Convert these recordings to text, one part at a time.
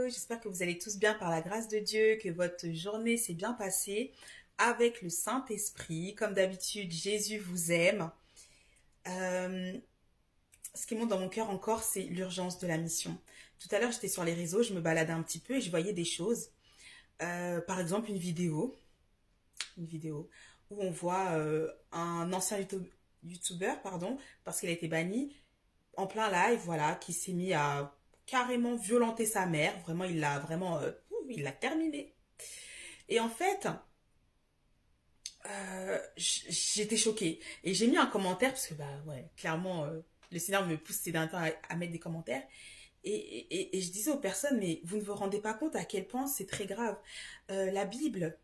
j'espère que vous allez tous bien par la grâce de Dieu, que votre journée s'est bien passée avec le Saint-Esprit. Comme d'habitude, Jésus vous aime. Euh, Ce qui monte dans mon cœur encore, c'est l'urgence de la mission. Tout à l'heure, j'étais sur les réseaux, je me baladais un petit peu et je voyais des choses. Par exemple, une vidéo où on voit un ancien YouTuber, pardon, parce qu'il a été banni, en plein live, voilà, qui s'est mis à carrément violenter sa mère. Vraiment, il l'a terminé. Et en fait, j'étais choquée. Et j'ai mis un commentaire, parce que, bah ouais, clairement, le Seigneur me pousse ces derniers temps à mettre des commentaires. Et je disais aux personnes, mais vous ne vous rendez pas compte à quel point c'est très grave. La Bible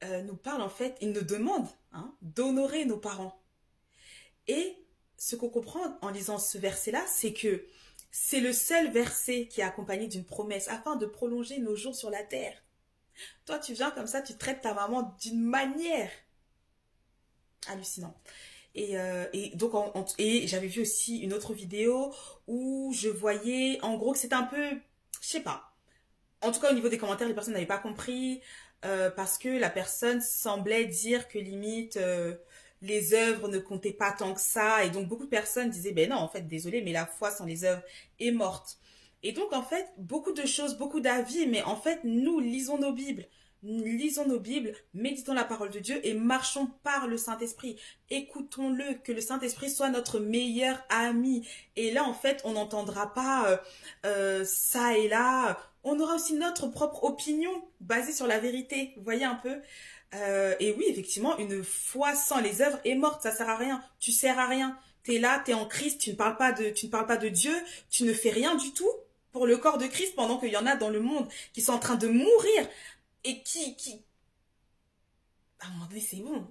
nous parle, en fait, il nous demande hein, d'honorer nos parents. Et ce qu'on comprend en lisant ce verset-là, c'est que c'est le seul verset qui est accompagné d'une promesse afin de prolonger nos jours sur la terre. Toi, tu viens comme ça, tu traites ta maman d'une manière hallucinante. Et donc, et j'avais vu aussi une autre vidéo où je voyais, en gros, que c'était un peu, je sais pas. En tout cas, au niveau des commentaires, les personnes n'avaient pas compris parce que la personne semblait dire que limite les œuvres ne comptaient pas tant que ça. Et donc, beaucoup de personnes disaient, ben non, en fait, désolé, mais la foi sans les œuvres est morte. Et donc, en fait, beaucoup de choses, beaucoup d'avis, mais en fait, nous lisons nos Bibles, méditons la parole de Dieu et marchons par le Saint-Esprit. Écoutons-le, que le Saint-Esprit soit notre meilleur ami. Et là, en fait, on n'entendra pas ça et là. On aura aussi notre propre opinion basée sur la vérité. Vous voyez un peu et oui, effectivement, une foi sans les œuvres est morte. Ça sert à rien. Tu sers à rien. T'es là, t'es en Christ. Tu ne parles pas de Dieu. Tu ne fais rien du tout pour le corps de Christ pendant qu'il y en a dans le monde qui sont en train de mourir et à un moment donné, c'est bon.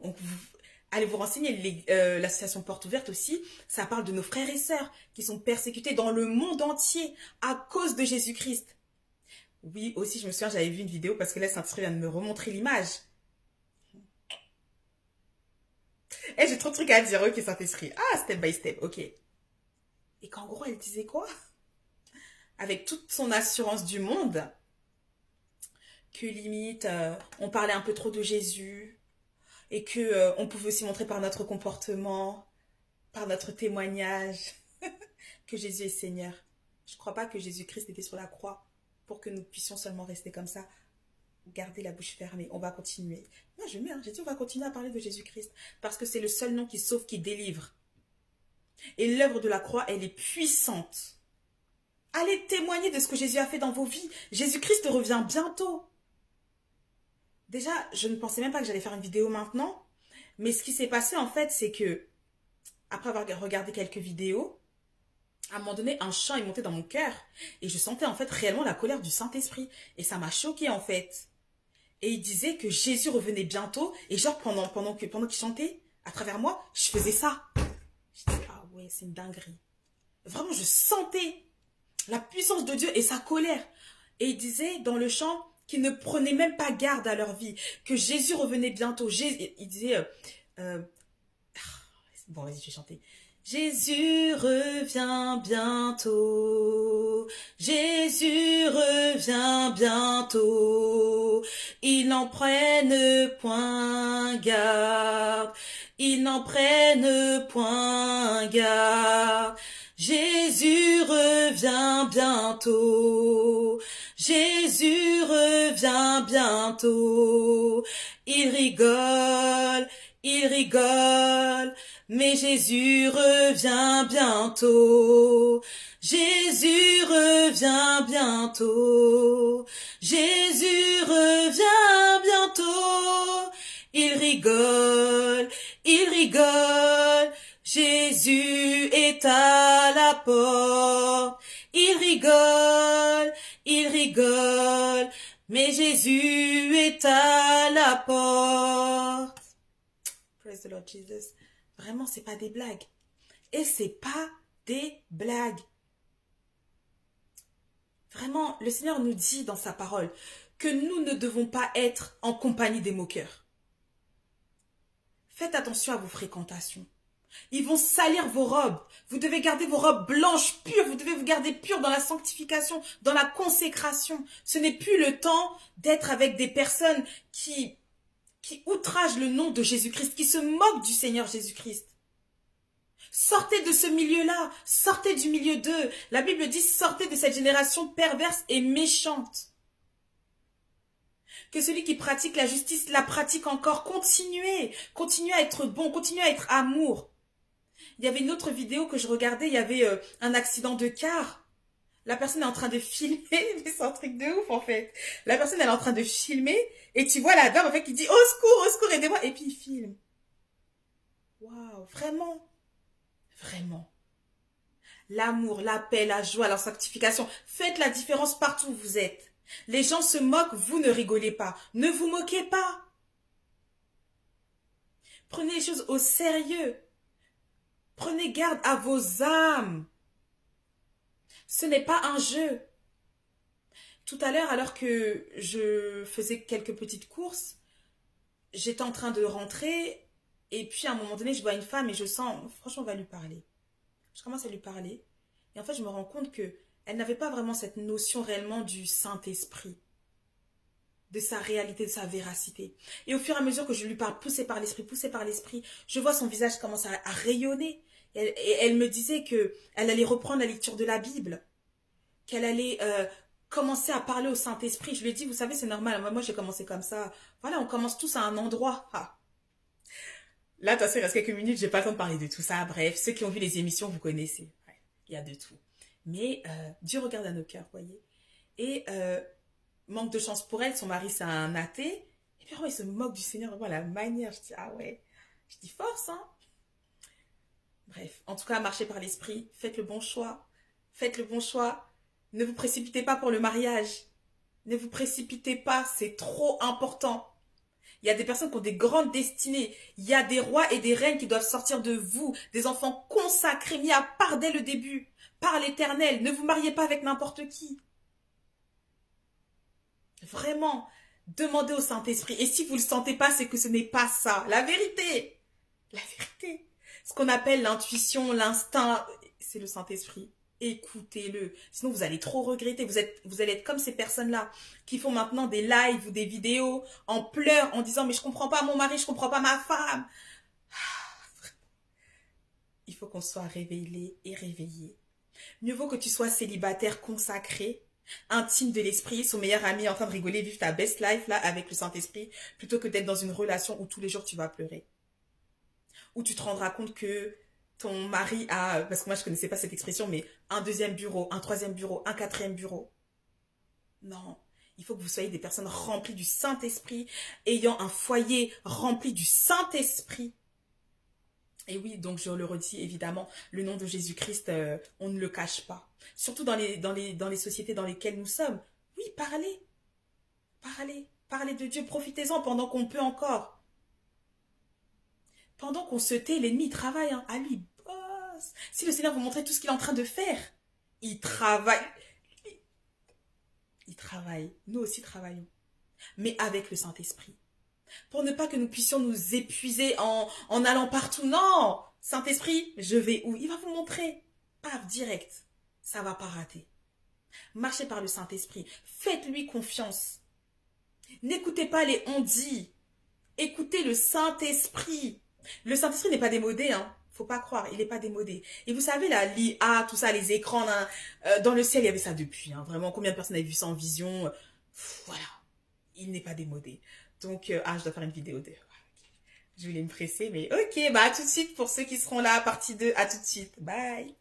Allez vous renseigner. L'association Porte Ouverte aussi, ça parle de nos frères et sœurs qui sont persécutés dans le monde entier à cause de Jésus-Christ. Oui, aussi, je me souviens, j'avais vu une vidéo parce que là, Saint-Esprit vient de me remontrer l'image. Eh, j'ai trop de trucs à dire, ok, Saint-Esprit. Ah, step by step, ok. Et qu'en gros, elle disait quoi? Avec toute son assurance du monde, que limite, on parlait un peu trop de Jésus, et que on pouvait aussi montrer par notre comportement, par notre témoignage, que Jésus est Seigneur. Je ne crois pas que Jésus-Christ était sur la croix pour que nous puissions seulement rester comme ça, garder la bouche fermée. On va continuer. Moi, je mets, hein, j'ai dit, on va continuer à parler de Jésus-Christ, parce que c'est le seul nom qui sauve, qui délivre. Et l'œuvre de la croix, elle est puissante. Allez témoigner de ce que Jésus a fait dans vos vies. Jésus-Christ revient bientôt. Déjà, je ne pensais même pas que j'allais faire une vidéo maintenant. Mais ce qui s'est passé, en fait, c'est que, après avoir regardé quelques vidéos, à un moment donné, un chant est monté dans mon cœur. Et je sentais, en fait, réellement la colère du Saint-Esprit. Et ça m'a choquée, en fait. Et il disait que Jésus revenait bientôt. Et genre, pendant qu'il chantait, à travers moi, je faisais ça. Je disais, ah ouais, c'est une dinguerie. Vraiment, je sentais la puissance de Dieu et sa colère. Et il disait dans le chant qu'ils ne prenaient même pas garde à leur vie, que Jésus revenait bientôt. Il disait, euh, bon, vas-y, je vais chanter. Jésus revient bientôt, Jésus revient bientôt, ils n'en prennent point garde, ils n'en prennent point garde. Jésus revient bientôt, Jésus revient bientôt, il rigole, mais Jésus revient bientôt, Jésus revient bientôt, Jésus revient bientôt, il rigole, Jésus est à la porte, il rigole, mais Jésus est à la porte. Praise the Lord Jesus. Vraiment, c'est pas des blagues. Et c'est pas des blagues. Vraiment, le Seigneur nous dit dans sa parole que nous ne devons pas être en compagnie des moqueurs. Faites attention à vos fréquentations. Ils vont salir vos robes. Vous devez garder vos robes blanches, pures. Vous devez vous garder pures dans la sanctification, dans la consécration. Ce n'est plus le temps d'être avec des personnes qui outragent le nom de Jésus-Christ, qui se moquent du Seigneur Jésus-Christ. Sortez de ce milieu-là. Sortez du milieu d'eux. La Bible dit sortez de cette génération perverse et méchante. Que celui qui pratique la justice la pratique encore. Continuez. Continuez à être bon. Continuez à être amour. Il y avait une autre vidéo que je regardais. Il y avait un accident de car. La personne est en train de filmer. Mais c'est un truc de ouf en fait. La personne elle est en train de filmer. Et tu vois la dame en fait qui dit au secours, aidez-moi. Et puis il filme. Waouh, vraiment. Vraiment. L'amour, la paix, la joie, la sanctification. Faites la différence partout où vous êtes. Les gens se moquent, vous ne rigolez pas. Ne vous moquez pas. Prenez les choses au sérieux. Prenez garde à vos âmes. Ce n'est pas un jeu. Tout à l'heure, alors que je faisais quelques petites courses, j'étais en train de rentrer et puis à un moment donné, je vois une femme et je sens, franchement, on va lui parler. Je commence à lui parler et en fait, je me rends compte que elle n'avait pas vraiment cette notion réellement du Saint-Esprit, de sa réalité, de sa véracité. Et au fur et à mesure que je lui parle, poussée par l'esprit, je vois son visage commencer à rayonner. Et elle me disait que elle allait reprendre la lecture de la Bible, qu'elle allait commencer à parler au Saint-Esprit. Je lui ai dit, vous savez, c'est normal. Moi, j'ai commencé comme ça. Voilà, on commence tous à un endroit. Ah. Là, attention, il reste quelques minutes, j'ai pas le temps de parler de tout ça. Bref, ceux qui ont vu les émissions, vous connaissez. Ouais, il y a de tout. Mais Dieu regarde à nos cœurs, voyez. Et manque de chance pour elle, son mari c'est un athée. Et puis il se moque du Seigneur, vraiment la manière. Je dis, ah ouais. Je dis, force, hein. Bref, en tout cas, marchez par l'esprit, faites le bon choix. Faites le bon choix. Ne vous précipitez pas pour le mariage. Ne vous précipitez pas, c'est trop important. Il y a des personnes qui ont des grandes destinées. Il y a des rois et des reines qui doivent sortir de vous. Des enfants consacrés, mis à part dès le début. Par l'Éternel. Ne vous mariez pas avec n'importe qui. Vraiment, demandez au Saint-Esprit. Et si vous ne le sentez pas, c'est que ce n'est pas ça. La vérité. La vérité. Ce qu'on appelle l'intuition, l'instinct, c'est le Saint-Esprit. Écoutez-le. Sinon, vous allez trop regretter. Vous allez être comme ces personnes-là qui font maintenant des lives ou des vidéos en pleurs, en disant « Mais je comprends pas mon mari, je comprends pas ma femme. » Il faut qu'on soit réveillé et réveillé. Mieux vaut que tu sois célibataire, consacré, intime de l'esprit, son meilleur ami en train de rigoler, vivre ta best life là avec le Saint-Esprit, plutôt que d'être dans une relation où tous les jours tu vas pleurer. Où tu te rendras compte que ton mari a, parce que moi je connaissais pas cette expression, mais un deuxième bureau, un troisième bureau, un quatrième bureau. Non, il faut que vous soyez des personnes remplies du Saint-Esprit, ayant un foyer rempli du Saint-Esprit. Et oui, donc je le redis évidemment, le nom de Jésus-Christ, on ne le cache pas. Surtout dans les sociétés dans lesquelles nous sommes. Oui, parlez de Dieu, profitez-en pendant qu'on peut encore. Pendant qu'on se tait, l'ennemi travaille, hein. À lui, bosse. Si le Seigneur vous montrait tout ce qu'il est en train de faire, il travaille. Il travaille. Nous aussi travaillons. Mais avec le Saint-Esprit. Pour ne pas que nous puissions nous épuiser en allant partout. Non! Saint-Esprit, je vais où? Il va vous montrer. Paf, direct. Ça va pas rater. Marchez par le Saint-Esprit. Faites-lui confiance. N'écoutez pas les on-dit. Écoutez le Saint-Esprit. Le Saint-Esprit n'est pas démodé, hein. Faut pas croire, il n'est pas démodé. Et vous savez, là, l'IA, tout ça, les écrans, là, dans le ciel, il y avait ça depuis, hein. Vraiment, combien de personnes avaient vu ça en vision? Voilà. Il n'est pas démodé. Donc, je dois faire une vidéo de... Je voulais me presser, mais ok, bah à tout de suite pour ceux qui seront là, partie 2, à tout de suite. Bye!